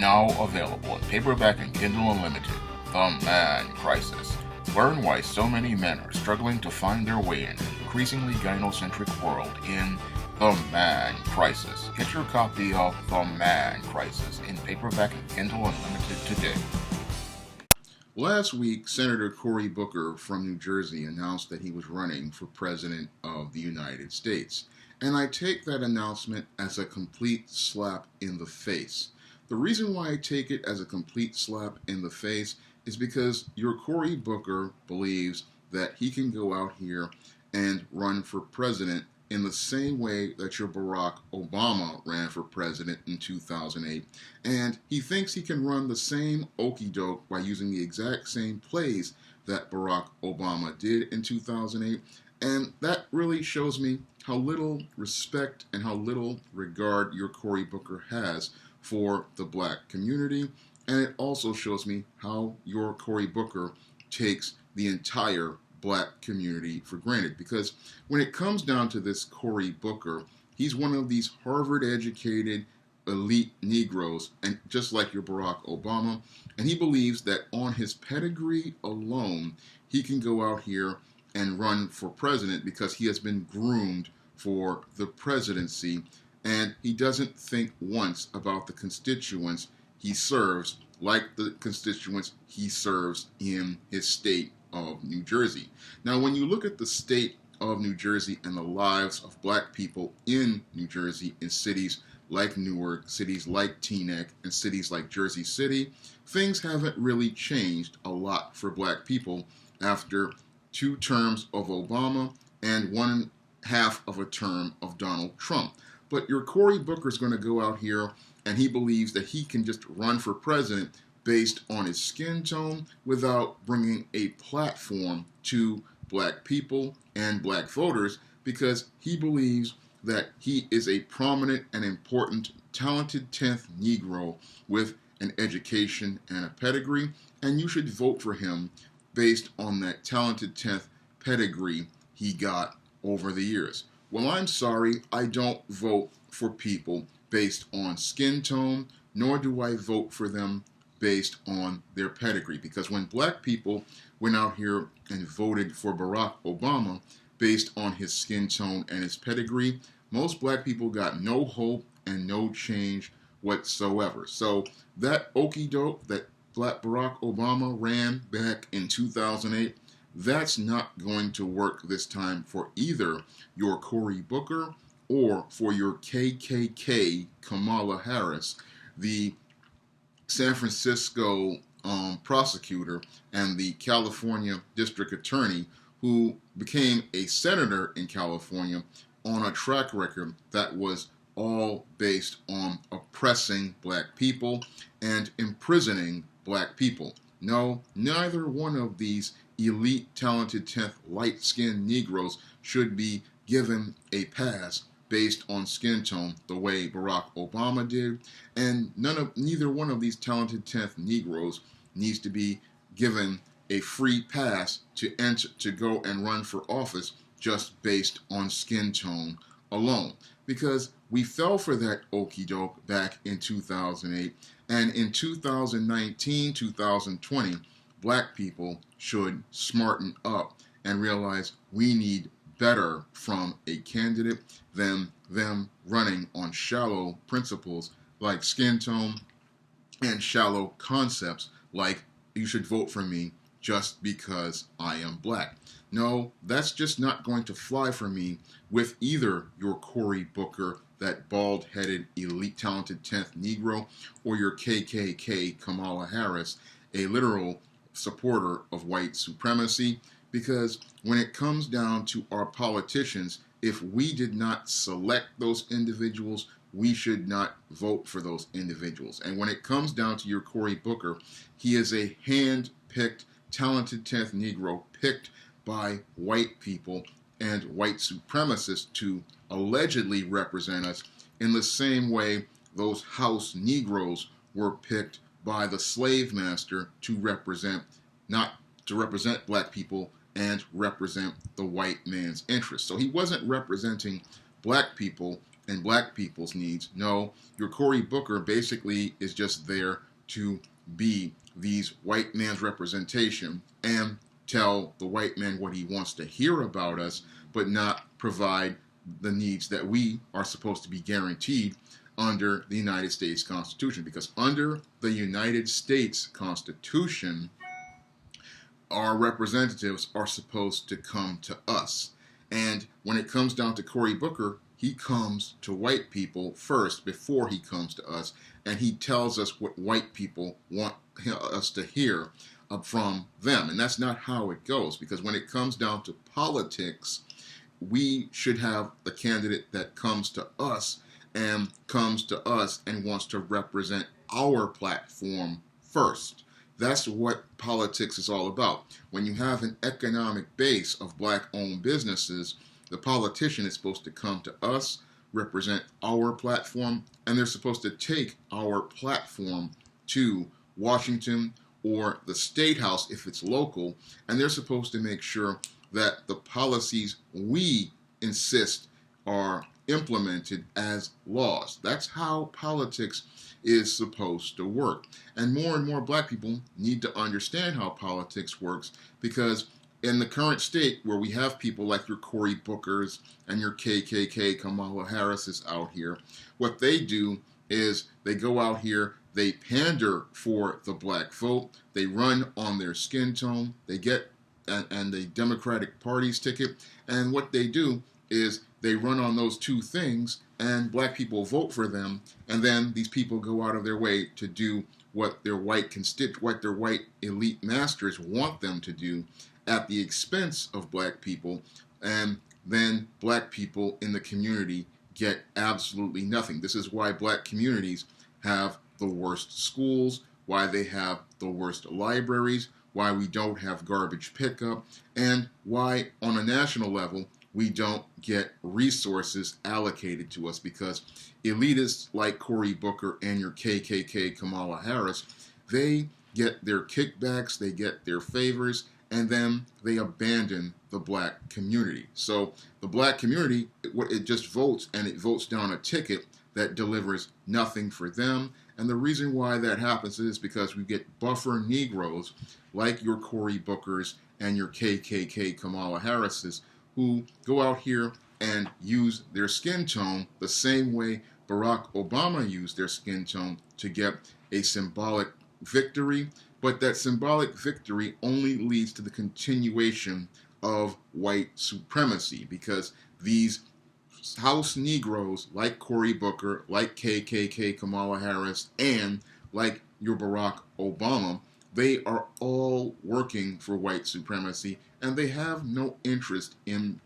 Now available in paperback and Kindle Unlimited, The Man Crisis. Learn why so many men are struggling to find their way in an increasingly gynocentric world in The Man Crisis. Get your copy of The Man Crisis in paperback and Kindle Unlimited today. Last week, Senator Cory Booker from New Jersey announced that he was running for President of the United States. And I take that announcement as a complete slap in the face. The reason why I take it as a complete slap in the face is because your Cory Booker believes that he can go out here and run for president in the same way that your Barack Obama ran for president in 2008. And he thinks he can run the same Okie Doke by using the exact same plays that Barack Obama did in 2008. And that really shows me how little respect and how little regard your Cory Booker has for the black community. And it also shows me how your Cory Booker takes the entire black community for granted. Because when it comes down to this Cory Booker, he's one of these Harvard-educated elite Negroes, and just like your Barack Obama, and he believes that on his pedigree alone, he can go out here and run for president because he has been groomed for the presidency, and he doesn't think once about the constituents he serves like the constituents he serves in his state of New Jersey. Now, when you look at the state of New Jersey and the lives of black people in New Jersey in cities like Newark, cities like Teaneck, and cities like Jersey City, things haven't really changed a lot for black people after 2 terms of Obama and 1.5 of a term of Donald Trump. But your Cory Booker is going to go out here and he believes that he can just run for president based on his skin tone without bringing a platform to black people and black voters, because he believes that he is a prominent and important, talented 10th Negro with an education and a pedigree, and you should vote for him based on that talented 10th pedigree he got over the years. Well, I'm sorry, I don't vote for people based on skin tone, nor do I vote for them based on their pedigree. Because when black people went out here and voted for Barack Obama based on his skin tone and his pedigree, most black people got no hope and no change whatsoever. So that okie doke that Black Barack Obama ran back in 2008, that's not going to work this time for either your Cory Booker or for your KKK Kamala Harris, the San Francisco prosecutor and the California district attorney who became a senator in California on a track record that was all based on oppressing black people and imprisoning black people. No, neither one of these elite, talented 10th light-skinned Negroes should be given a pass based on skin tone the way Barack Obama did, and neither one of these talented 10th Negroes needs to be given a free pass to go and run for office just based on skin tone alone. Because we fell for that okie doke back in 2008, and in 2019, 2020, black people should smarten up and realize we need better from a candidate than them running on shallow principles like skin tone and shallow concepts like you should vote for me just because I am black. No, that's just not going to fly for me with either your Cory Booker, that bald-headed, elite, talented 10th Negro, or your KKK Kamala Harris, a literal supporter of white supremacy. Because when it comes down to our politicians, if we did not select those individuals, we should not vote for those individuals. And when it comes down to your Cory Booker, he is a hand-picked, talented 10th Negro picked by white people and white supremacists to allegedly represent us in the same way those house Negroes were picked by the slave master to represent, not to represent black people and represent the white man's interests. So he wasn't representing black people and black people's needs. No, your Cory Booker basically is just there to be these white man's representation and tell the white man what he wants to hear about us, but not provide the needs that we are supposed to be guaranteed under the United States Constitution. Because under the United States Constitution, our representatives are supposed to come to us. And when it comes down to Cory Booker, he comes to white people first before he comes to us, and he tells us what white people want us to hear from them. And that's not how it goes, because when it comes down to politics, we should have the candidate that comes to us and wants to represent our platform first. That's what politics is all about. When you have an economic base of black-owned businesses, the politician is supposed to come to us, represent our platform, and they're supposed to take our platform to Washington or the State House if it's local, and they're supposed to make sure that the policies we insist are implemented as laws. That's how politics is supposed to work. And more black people need to understand how politics works, because in the current state where we have people like your Cory Bookers and your KKK Kamala Harris's out here, what they do is they go out here, they pander for the black vote, they run on their skin tone, they get and the Democratic Party's ticket, and what they do is they run on those two things, and black people vote for them, and then these people go out of their way to do what their white elite masters want them to do at the expense of black people, and then black people in the community get absolutely nothing. This is why black communities have the worst schools, why they have the worst libraries, why we don't have garbage pickup, and why on a national level we don't get resources allocated to us, because elitists like Cory Booker and your KKK Kamala Harris, they get their kickbacks, they get their favors, and then they abandon the black community. So the black community, it just votes, and it votes down a ticket that delivers nothing for them. And the reason why that happens is because we get buffer Negroes like your Cory Bookers and your KKK Kamala Harrises, who go out here and use their skin tone the same way Barack Obama used their skin tone to get a symbolic victory. But that symbolic victory only leads to the continuation of white supremacy, because these House Negroes like Cory Booker, like KKK Kamala Harris, and like your Barack Obama, they are all working for white supremacy, and they have no interest in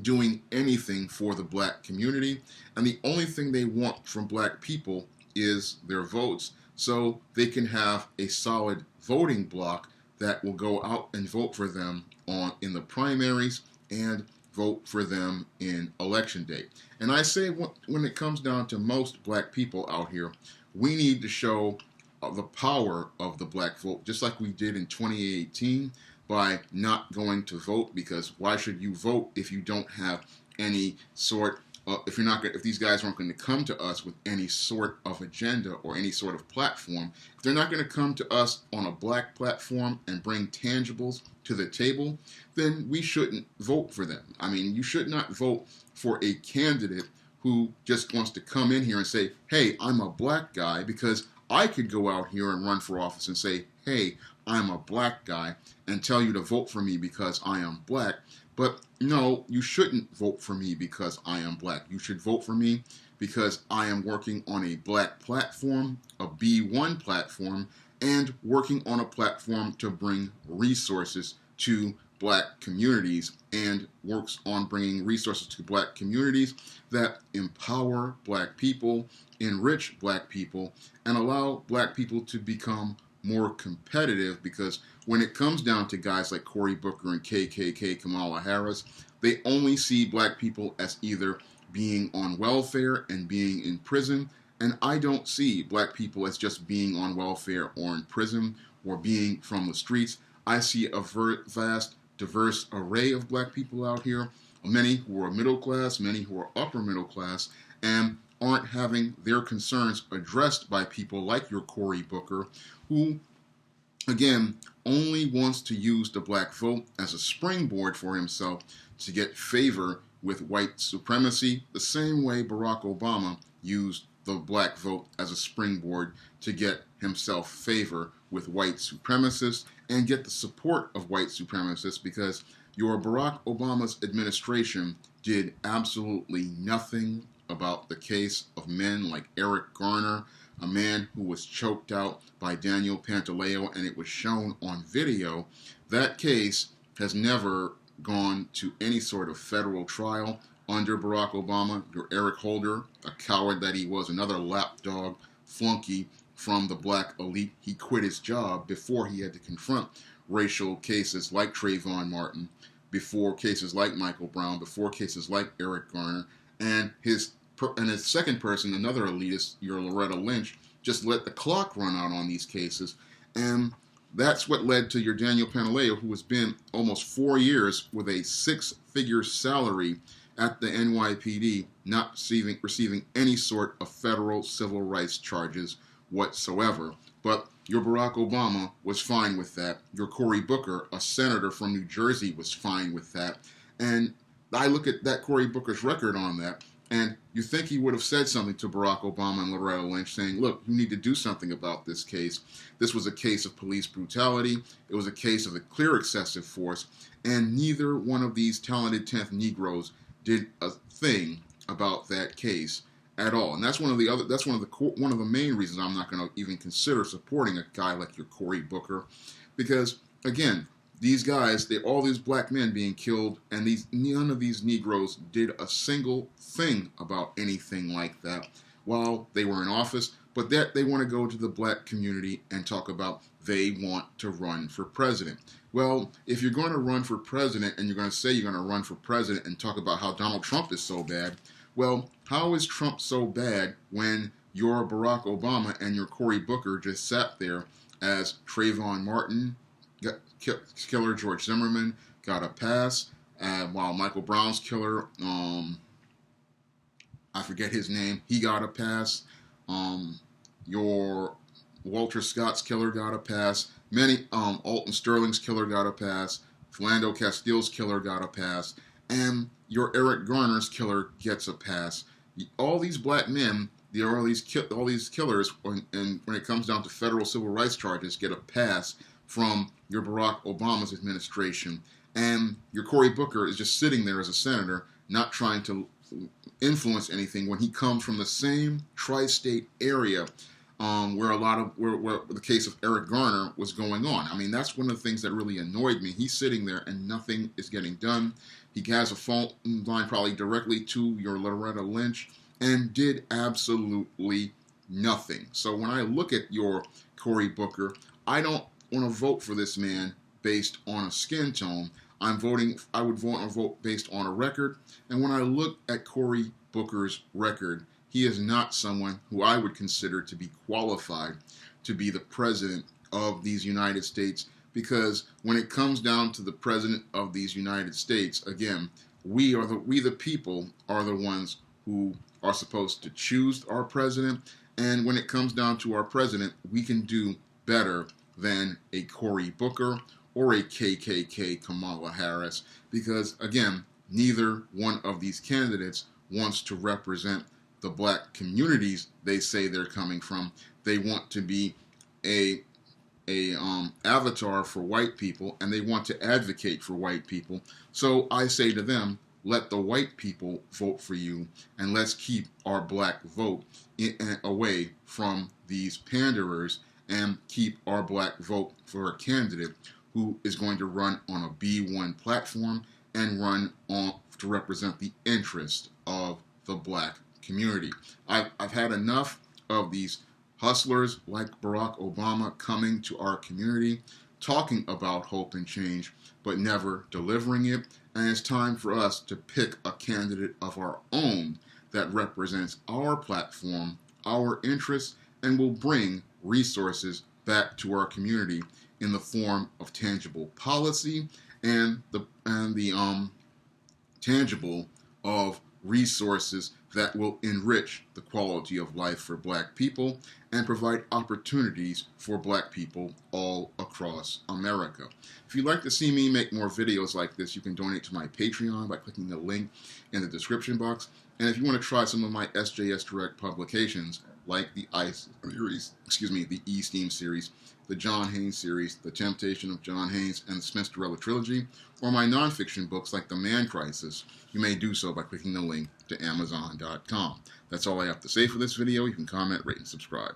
doing anything for the black community. And the only thing they want from black people is their votes, so they can have a solid voting bloc that will go out and vote for them in the primaries and vote for them in election day. And I say, when it comes down to most black people out here, we need to show the power of the black vote, just like we did in 2018 by not going to vote. Because why should you vote if you don't have any sort if these guys aren't going to come to us with any sort of agenda or any sort of platform? If they're not going to come to us on a black platform and bring tangibles to the table, then we shouldn't vote for them. I mean, you should not vote for a candidate who just wants to come in here and say, hey, I'm a black guy, because I could go out here and run for office and say, hey, I'm a black guy, and tell you to vote for me because I am black. But no, you shouldn't vote for me because I am black. You should vote for me because I am working on a black platform, a B1 platform, and working on a platform to bring resources to black communities, and works on bringing resources to black communities that empower black people, enrich black people, and allow black people to become more competitive. Because when it comes down to guys like Cory Booker and KKK Kamala Harris, they only see black people as either being on welfare and being in prison, and I don't see black people as just being on welfare or in prison or being from the streets. I see a vast, diverse array of black people out here, many who are middle class, many who are upper middle class, and aren't having their concerns addressed by people like your Cory Booker, who, again, only wants to use the black vote as a springboard for himself to get favor with white supremacy, the same way Barack Obama used the black vote as a springboard to get himself favor with white supremacists and get the support of white supremacists, because your Barack Obama's administration did absolutely nothing about the case of men like Eric Garner, a man who was choked out by Daniel Pantaleo, and it was shown on video. That case has never gone to any sort of federal trial under Barack Obama. Your Eric Holder, a coward that he was, another lapdog flunky from the black elite, he quit his job before he had to confront racial cases like Trayvon Martin, before cases like Michael Brown, before cases like Eric Garner, and his second person, another elitist, your Loretta Lynch, just let the clock run out on these cases. And that's what led to your Daniel Pantaleo, who has been almost 4 years with a 6-figure salary at the NYPD, not receiving any sort of federal civil rights charges whatsoever. But your Barack Obama was fine with that. Your Cory Booker, a senator from New Jersey, was fine with that. And I look at that Cory Booker's record on that, and you think he would have said something to Barack Obama and Loretta Lynch saying, look, you need to do something about this case. This was a case of police brutality. It was a case of a clear excessive force. And neither one of these talented 10th Negroes did a thing about that case at all. And that's one of the main reasons I'm not going to even consider supporting a guy like your Cory Booker. Because, again, these guys, all these black men being killed, and none of these Negroes did a single thing about anything like that while they were in office, but that they want to go to the black community and talk about they want to run for president. Well, if you're going to run for president and you're going to say you're going to run for president and talk about how Donald Trump is so bad, well, how is Trump so bad when your Barack Obama and your Cory Booker just sat there as Trayvon Martin, killer George Zimmerman, got a pass, while Michael Brown's killer, I forget his name, he got a pass. Your Walter Scott's killer got a pass. Alton Sterling's killer got a pass. Philando Castile's killer got a pass. And your Eric Garner's killer gets a pass. All these black men, all these killers, and when it comes down to federal civil rights charges, get a pass from your Barack Obama's administration. And your Cory Booker is just sitting there as a senator, not trying to influence anything, when he comes from the same tri-state area where the case of Eric Garner was going on. I mean, that's one of the things that really annoyed me. He's sitting there and nothing is getting done. He has a phone line probably directly to your Loretta Lynch and did absolutely nothing. So when I look at your Cory Booker, I don't want to vote for this man based on a skin tone. I would vote based on a record. And when I look at Cory Booker's record, he is not someone who I would consider to be qualified to be the president of these United States, because when it comes down to the president of these United States, again, we the people are the ones who are supposed to choose our president. And when it comes down to our president, we can do better than a Cory Booker or a KKK Kamala Harris, because, again, neither one of these candidates wants to represent the black communities they say they're coming from. They want to be a avatar for white people, and they want to advocate for white people. So I say to them, let the white people vote for you, and let's keep our black vote away from these panderers, and keep our black vote for a candidate who is going to run on a B1 platform and run to represent the interest of the black community. I've had enough of these hustlers like Barack Obama coming to our community, talking about hope and change, but never delivering it. And it's time for us to pick a candidate of our own that represents our platform, our interests, and will bring resources back to our community in the form of tangible policy and the tangible of resources that will enrich the quality of life for black people and provide opportunities for black people all across America. If you'd like to see me make more videos like this, you can donate to my Patreon by clicking the link in the description box. And if you want to try some of my SJS Direct publications, like the the E-Steam series, the John Haynes series, The Temptation of John Haynes, and the Smith-Dorella trilogy, or my nonfiction books like The Man Crisis, you may do so by clicking the link to Amazon.com. That's all I have to say for this video. You can comment, rate, and subscribe.